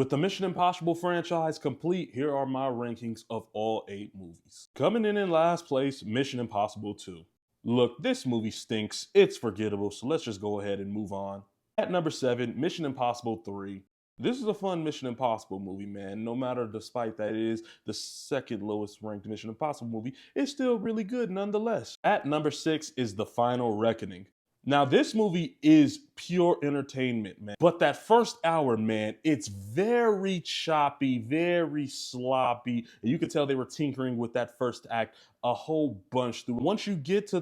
With the Mission Impossible franchise complete, here are my rankings of all 8 movies. Coming in last place, Mission Impossible 2. Look, this movie stinks, it's forgettable, so let's just go ahead and move on. At number 7, Mission Impossible 3. This is a fun Mission Impossible movie, man. No matter, despite that it is the second lowest ranked Mission Impossible movie, it's still really good nonetheless. At number 6 is The Final Reckoning. Now, this movie is pure entertainment, man. But that first hour, man, it's very choppy, very sloppy. And you can tell they were tinkering with that first act a whole bunch through. Once you get to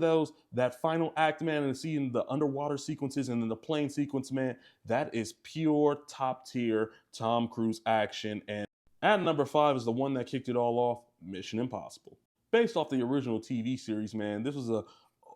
that final act, man, and seeing the underwater sequences and then the plane sequence, man, that is pure top tier Tom Cruise action. And at number 5 is the one that kicked it all off, Mission Impossible. Based off the original TV series, man, this was a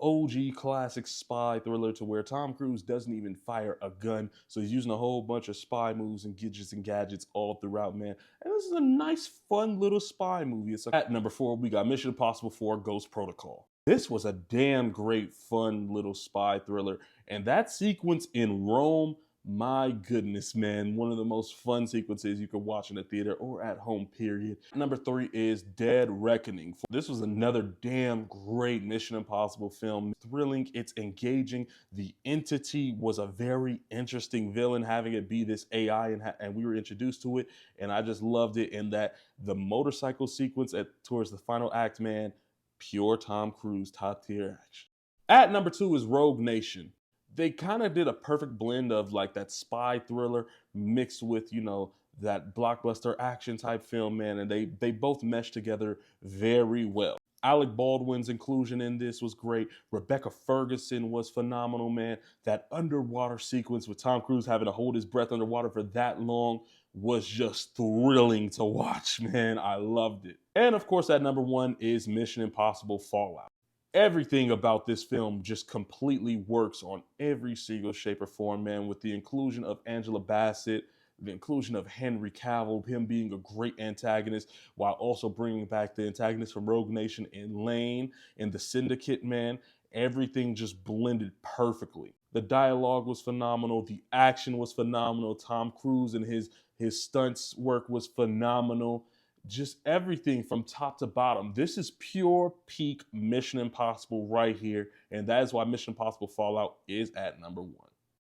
OG classic spy thriller to where Tom Cruise doesn't even fire a gun. So he's using a whole bunch of spy moves and gadgets all throughout, man. And this is a nice, fun little spy movie. At number 4, we got Mission Impossible 4 Ghost Protocol. This was a damn great, fun little spy thriller. And that sequence in Rome, my goodness, man, one of the most fun sequences you could watch in a theater or at home, period. Number 3 is Dead Reckoning. This was another damn great Mission Impossible film. Thrilling, it's engaging. The Entity was a very interesting villain, having it be this AI, and we were introduced to it, and I just loved it. And that the motorcycle sequence towards the final act, man, pure Tom Cruise, top tier action. At number 2 is Rogue Nation. They kind of did a perfect blend of like that spy thriller mixed with, that blockbuster action type film, man, and they both meshed together very well. Alec Baldwin's inclusion in this was great. Rebecca Ferguson was phenomenal, man. That underwater sequence with Tom Cruise having to hold his breath underwater for that long was just thrilling to watch, man. I loved it. And of course, at number 1 is Mission Impossible Fallout. Everything about this film just completely works on every single shape or form, man, with the inclusion of Angela Bassett, the inclusion of Henry Cavill, him being a great antagonist, while also bringing back the antagonist from Rogue Nation in Lane and the Syndicate, man. Everything just blended perfectly. The dialogue was phenomenal. The action was phenomenal. Tom Cruise and his stunts work was phenomenal. Just everything from top to bottom. This is pure peak Mission Impossible right here. And that is why Mission Impossible Fallout is at number 1.